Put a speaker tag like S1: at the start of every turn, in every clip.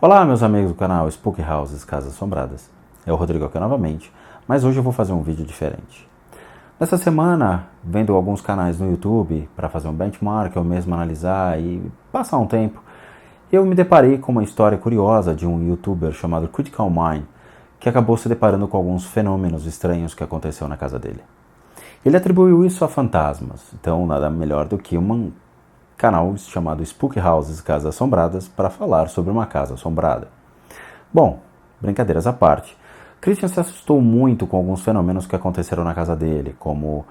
S1: Olá, meus amigos do canal Spook Houses Casas Assombradas. É o Rodrigo aqui novamente, mas hoje eu vou fazer um vídeo diferente. Nessa semana, vendo alguns canais no YouTube para fazer um benchmark, eu mesmo analisar e passar um tempo, eu me deparei com uma história curiosa de um YouTuber chamado Critical Mind, que acabou se deparando com alguns fenômenos estranhos que aconteceu na casa dele. Ele atribuiu isso a fantasmas, então nada melhor do que um canal chamado Spook Houses Casas Assombradas para falar sobre uma casa assombrada. Bom, brincadeiras à parte, Christian se assustou muito com alguns fenômenos que aconteceram na casa dele, como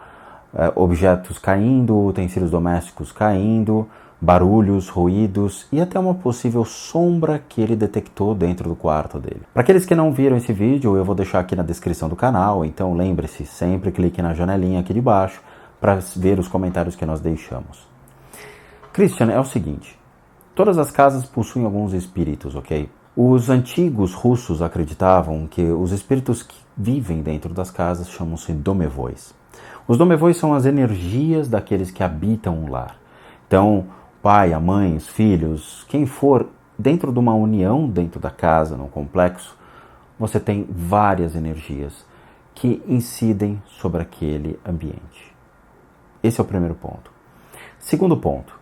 S1: objetos caindo, utensílios domésticos caindo, barulhos, ruídos e até uma possível sombra que ele detectou dentro do quarto dele. Para aqueles que não viram esse vídeo, eu vou deixar aqui na descrição do canal, então lembre-se, sempre clique na janelinha aqui de baixo para ver os comentários que nós deixamos. Christian, é o seguinte, todas as casas possuem alguns espíritos, ok? Os antigos russos acreditavam que os espíritos que vivem dentro das casas chamam-se domovois. Os domovois são as energias daqueles que habitam um lar. Então, o pai, a mãe, os filhos, quem for dentro de uma união dentro da casa, no complexo, você tem várias energias que incidem sobre aquele ambiente. Esse é o primeiro ponto. Segundo ponto.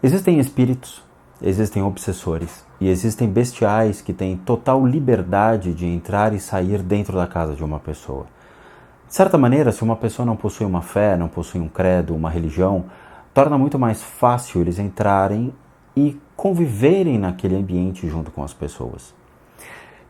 S1: Existem espíritos, existem obsessores e existem bestiais que têm total liberdade de entrar e sair dentro da casa de uma pessoa. De certa maneira, se uma pessoa não possui uma fé, não possui um credo, uma religião, torna muito mais fácil eles entrarem e conviverem naquele ambiente junto com as pessoas.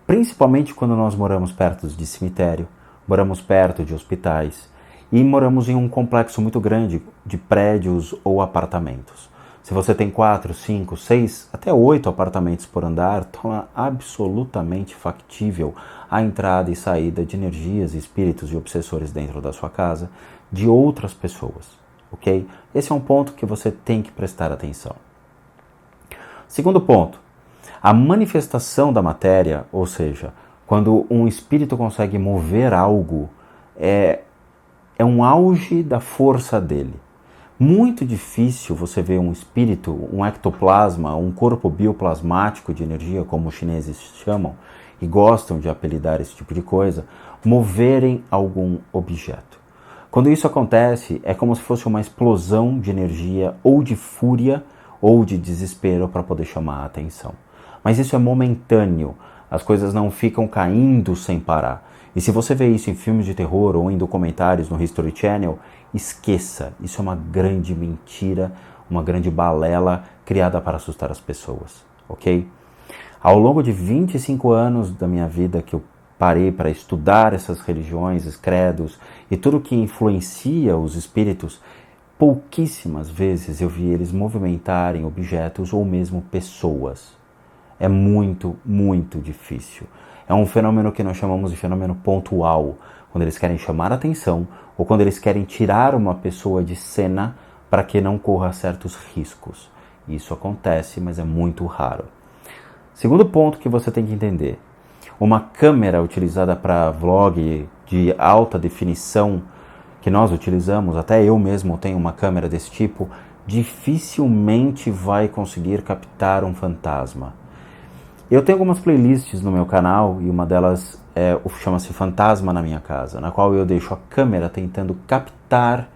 S1: Principalmente quando nós moramos perto de cemitério, moramos perto de hospitais e moramos em um complexo muito grande de prédios ou apartamentos. Se você tem 4, 5, 6, até 8 apartamentos por andar, torna absolutamente factível a entrada e saída de energias, espíritos e obsessores dentro da sua casa de outras pessoas, ok? Esse é um ponto que você tem que prestar atenção. Segundo ponto, a manifestação da matéria, ou seja, quando um espírito consegue mover algo, é um auge da força dele. Muito difícil você ver um espírito, um ectoplasma, um corpo bioplasmático de energia, como os chineses chamam, e gostam de apelidar esse tipo de coisa, moverem algum objeto. Quando isso acontece, é como se fosse uma explosão de energia, ou de fúria, ou de desespero para poder chamar a atenção. Mas isso é momentâneo, as coisas não ficam caindo sem parar. E se você vê isso em filmes de terror ou em documentários no History Channel, esqueça, isso é uma grande mentira, uma grande balela criada para assustar as pessoas, ok? Ao longo de 25 anos da minha vida que eu parei para estudar essas religiões, os credos e tudo que influencia os espíritos, pouquíssimas vezes eu vi eles movimentarem objetos ou mesmo pessoas. É muito, muito difícil. É um fenômeno que nós chamamos de fenômeno pontual, quando eles querem chamar a atenção ou quando eles querem tirar uma pessoa de cena para que não corra certos riscos. Isso acontece, mas é muito raro. Segundo ponto que você tem que entender, uma câmera utilizada para vlog de alta definição que nós utilizamos, até eu mesmo tenho uma câmera desse tipo, dificilmente vai conseguir captar um fantasma. Eu tenho algumas playlists no meu canal e uma delas chama-se Fantasma na Minha Casa, na qual eu deixo a câmera tentando captar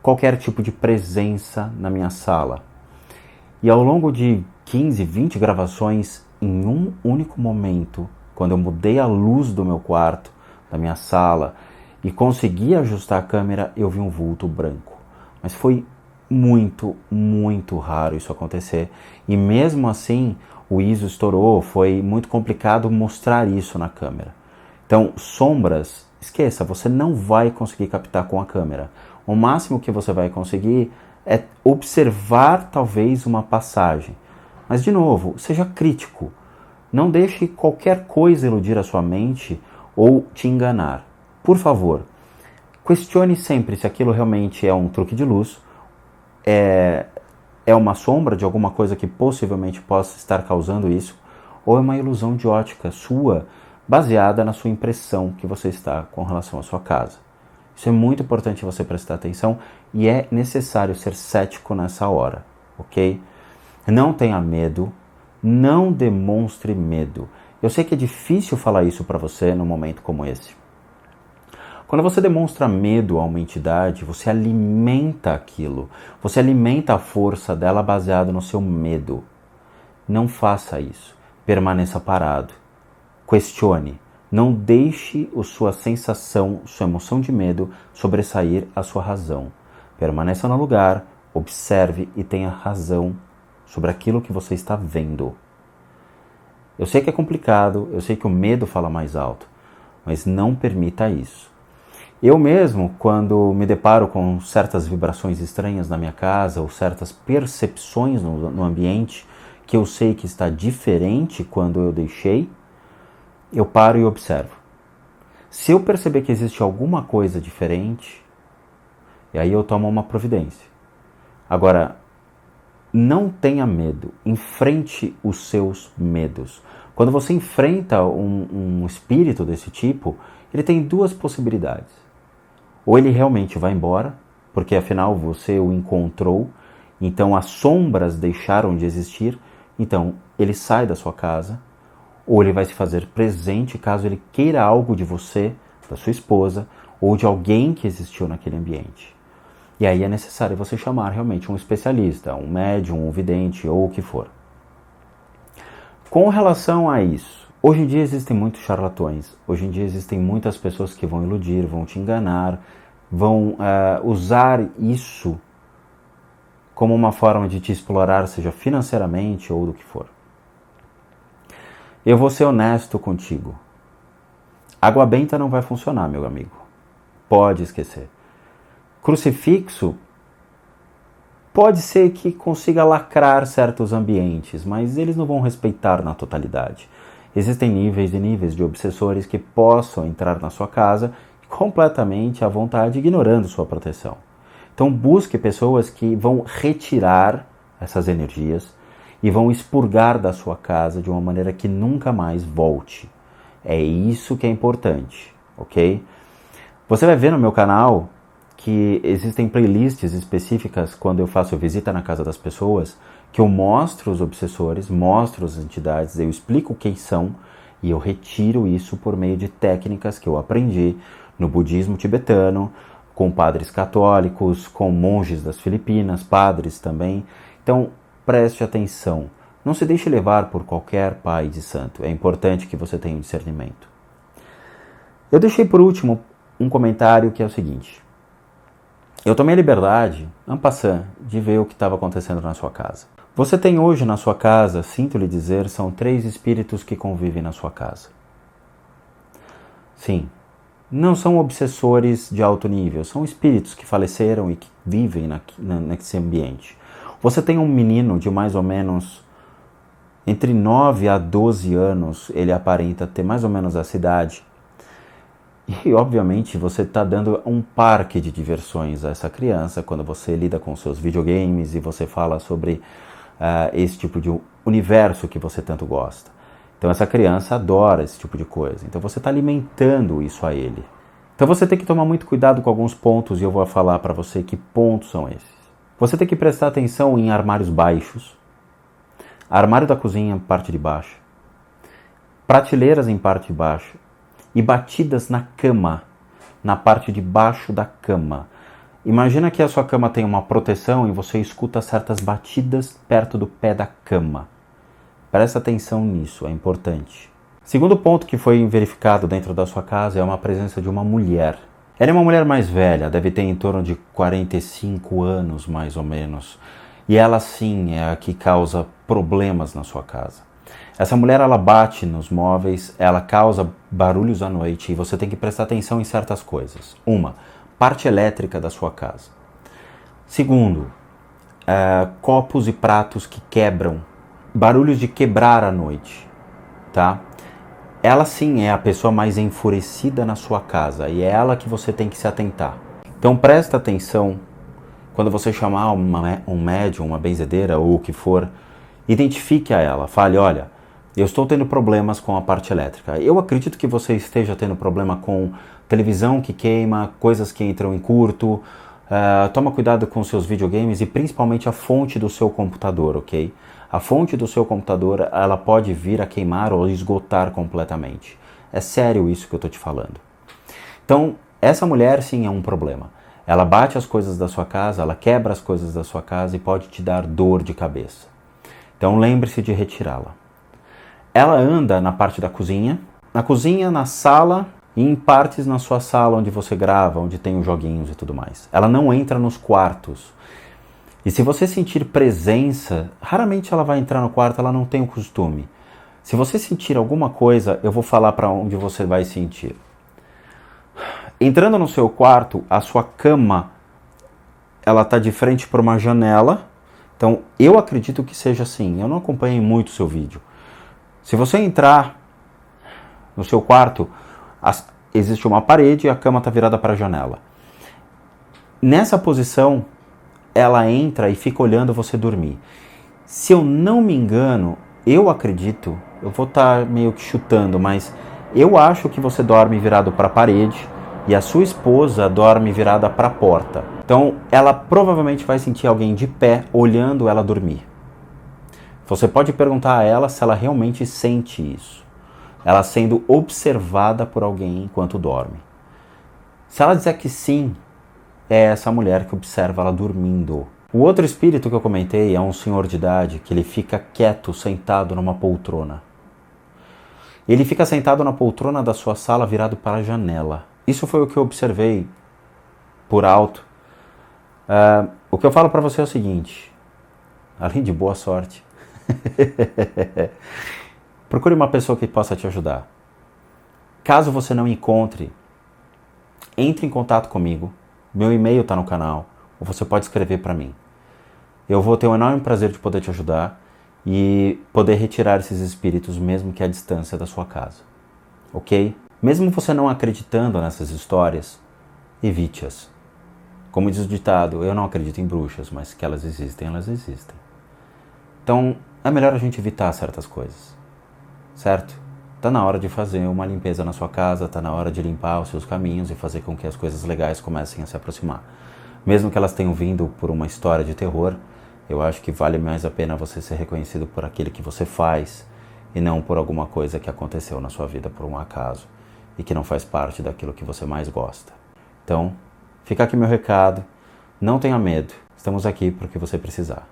S1: qualquer tipo de presença na minha sala. E ao longo de 15, 20 gravações, em um único momento, quando eu mudei a luz do meu quarto, da minha sala, e consegui ajustar a câmera, eu vi um vulto branco. Mas foi muito, muito raro isso acontecer. E mesmo assim, o ISO estourou, foi muito complicado mostrar isso na câmera. Então, sombras, esqueça, você não vai conseguir captar com a câmera. O máximo que você vai conseguir é observar talvez uma passagem. Mas, de novo, seja crítico. Não deixe qualquer coisa iludir a sua mente ou te enganar. Por favor, questione sempre se aquilo realmente é um truque de luz, é uma sombra de alguma coisa que possivelmente possa estar causando isso, ou é uma ilusão de ótica sua, baseada na sua impressão que você está com relação à sua casa. Isso é muito importante você prestar atenção e é necessário ser cético nessa hora, ok? Não tenha medo, Não demonstre medo. Eu sei que é difícil falar isso para você num momento como esse. Quando você demonstra medo a uma entidade, você alimenta aquilo. Você alimenta a força dela baseado no seu medo. Não faça isso. Permaneça parado. Questione. Não deixe a sua sensação, sua emoção de medo sobressair a sua razão. Permaneça no lugar, observe e tenha razão sobre aquilo que você está vendo. Eu sei que é complicado, eu sei que o medo fala mais alto, mas não permita isso. Eu mesmo, quando me deparo com certas vibrações estranhas na minha casa ou certas percepções no ambiente que eu sei que está diferente quando eu deixei, eu paro e observo. Se eu perceber que existe alguma coisa diferente, e aí eu tomo uma providência. Agora, não tenha medo, enfrente os seus medos. Quando você enfrenta um espírito desse tipo, ele tem duas possibilidades. Ou ele realmente vai embora, porque afinal você o encontrou, então as sombras deixaram de existir, então ele sai da sua casa, ou ele vai se fazer presente caso ele queira algo de você, da sua esposa, ou de alguém que existiu naquele ambiente. E aí é necessário você chamar realmente um especialista, um médium, um vidente ou o que for. Com relação a isso, hoje em dia existem muitos charlatões, hoje em dia existem muitas pessoas que vão iludir, vão te enganar, vão usar isso como uma forma de te explorar, seja financeiramente ou do que for. Eu vou ser honesto contigo. Água benta não vai funcionar, meu amigo. Pode esquecer. Crucifixo pode ser que consiga lacrar certos ambientes, mas eles não vão respeitar na totalidade. Existem níveis e níveis de obsessores que possam entrar na sua casa completamente à vontade, ignorando sua proteção. Então busque pessoas que vão retirar essas energias e vão expurgar da sua casa de uma maneira que nunca mais volte. É isso que é importante, ok? Você vai ver no meu canal que existem playlists específicas quando eu faço visita na casa das pessoas, que eu mostro os obsessores, mostro as entidades, eu explico quem são e eu retiro isso por meio de técnicas que eu aprendi no budismo tibetano, com padres católicos, com monges das Filipinas, padres também. Então, preste atenção. Não se deixe levar por qualquer pai de santo. É importante que você tenha um discernimento. Eu deixei por último um comentário que é o seguinte. Eu tomei a liberdade, en passant, de ver o que estava acontecendo na sua casa. Você tem hoje na sua casa, sinto lhe dizer, são 3 espíritos que convivem na sua casa. Sim, não são obsessores de alto nível, são espíritos que faleceram e que vivem nesse ambiente. Você tem um menino de mais ou menos entre 9 a 12 anos, ele aparenta ter mais ou menos essa idade. E, obviamente, você está dando um parque de diversões a essa criança quando você lida com seus videogames e você fala sobre esse tipo de universo que você tanto gosta. Então, essa criança adora esse tipo de coisa. Então, você está alimentando isso a ele. Então, você tem que tomar muito cuidado com alguns pontos e eu vou falar para você que pontos são esses. Você tem que prestar atenção em armários baixos, armário da cozinha, parte de baixo, prateleiras em parte de baixo, e batidas na cama, na parte de baixo da cama. Imagina que a sua cama tem uma proteção e você escuta certas batidas perto do pé da cama. Presta atenção nisso, é importante. Segundo ponto que foi verificado dentro da sua casa é uma presença de uma mulher. Ela é uma mulher mais velha, deve ter em torno de 45 anos mais ou menos. E ela sim é a que causa problemas na sua casa. Essa mulher, ela bate nos móveis, ela causa barulhos à noite e você tem que prestar atenção em certas coisas. Uma, parte elétrica da sua casa. Segundo, copos e pratos que quebram, barulhos de quebrar à noite, tá? Ela sim é a pessoa mais enfurecida na sua casa e é ela que você tem que se atentar. Então presta atenção quando você chamar um médium, uma benzedeira ou o que for, identifique a ela, fale, olha, eu estou tendo problemas com a parte elétrica. Eu acredito que você esteja tendo problema com televisão que queima, coisas que entram em curto. Toma cuidado com seus videogames e principalmente a fonte do seu computador, ok? A fonte do seu computador, ela pode vir a queimar ou esgotar completamente. É sério isso que eu estou te falando. Então, essa mulher sim é um problema. Ela bate as coisas da sua casa, ela quebra as coisas da sua casa e pode te dar dor de cabeça. Então lembre-se de retirá-la. Ela anda na parte da cozinha, na sala e em partes na sua sala onde você grava, onde tem os joguinhos e tudo mais. Ela não entra nos quartos. E se você sentir presença, raramente ela vai entrar no quarto, ela não tem o costume. Se você sentir alguma coisa, eu vou falar para onde você vai sentir. Entrando no seu quarto, a sua cama, ela está de frente para uma janela. Então, eu acredito que seja assim. Eu não acompanhei muito o seu vídeo. Se você entrar no seu quarto, existe uma parede e a cama está virada para a janela. Nessa posição, ela entra e fica olhando você dormir. Se eu não me engano, eu acredito, eu vou estar meio que chutando, mas eu acho que você dorme virado para a parede e a sua esposa dorme virada para a porta. Então, ela provavelmente vai sentir alguém de pé olhando ela dormir. Você pode perguntar a ela se ela realmente sente isso. Ela sendo observada por alguém enquanto dorme. Se ela disser que sim, é essa mulher que observa ela dormindo. O outro espírito que eu comentei é um senhor de idade que ele fica quieto, sentado numa poltrona. Ele fica sentado na poltrona da sua sala virado para a janela. Isso foi o que eu observei por alto. O que eu falo para você é o seguinte, além de boa sorte, procure uma pessoa que possa te ajudar. Caso você não encontre, entre em contato comigo. Meu e-mail está no canal, ou você pode escrever para mim. Eu vou ter um enorme prazer de poder te ajudar e poder retirar esses espíritos mesmo que à distância da sua casa. Ok? Mesmo você não acreditando nessas histórias, evite-as. Como diz o ditado, eu não acredito em bruxas, mas que elas existem, elas existem. Então, é melhor a gente evitar certas coisas. Certo? Está na hora de fazer uma limpeza na sua casa, está na hora de limpar os seus caminhos e fazer com que as coisas legais comecem a se aproximar. Mesmo que elas tenham vindo por uma história de terror, eu acho que vale mais a pena você ser reconhecido por aquilo que você faz e não por alguma coisa que aconteceu na sua vida por um acaso e que não faz parte daquilo que você mais gosta. Então, fica aqui meu recado, não tenha medo, estamos aqui para o que você precisar.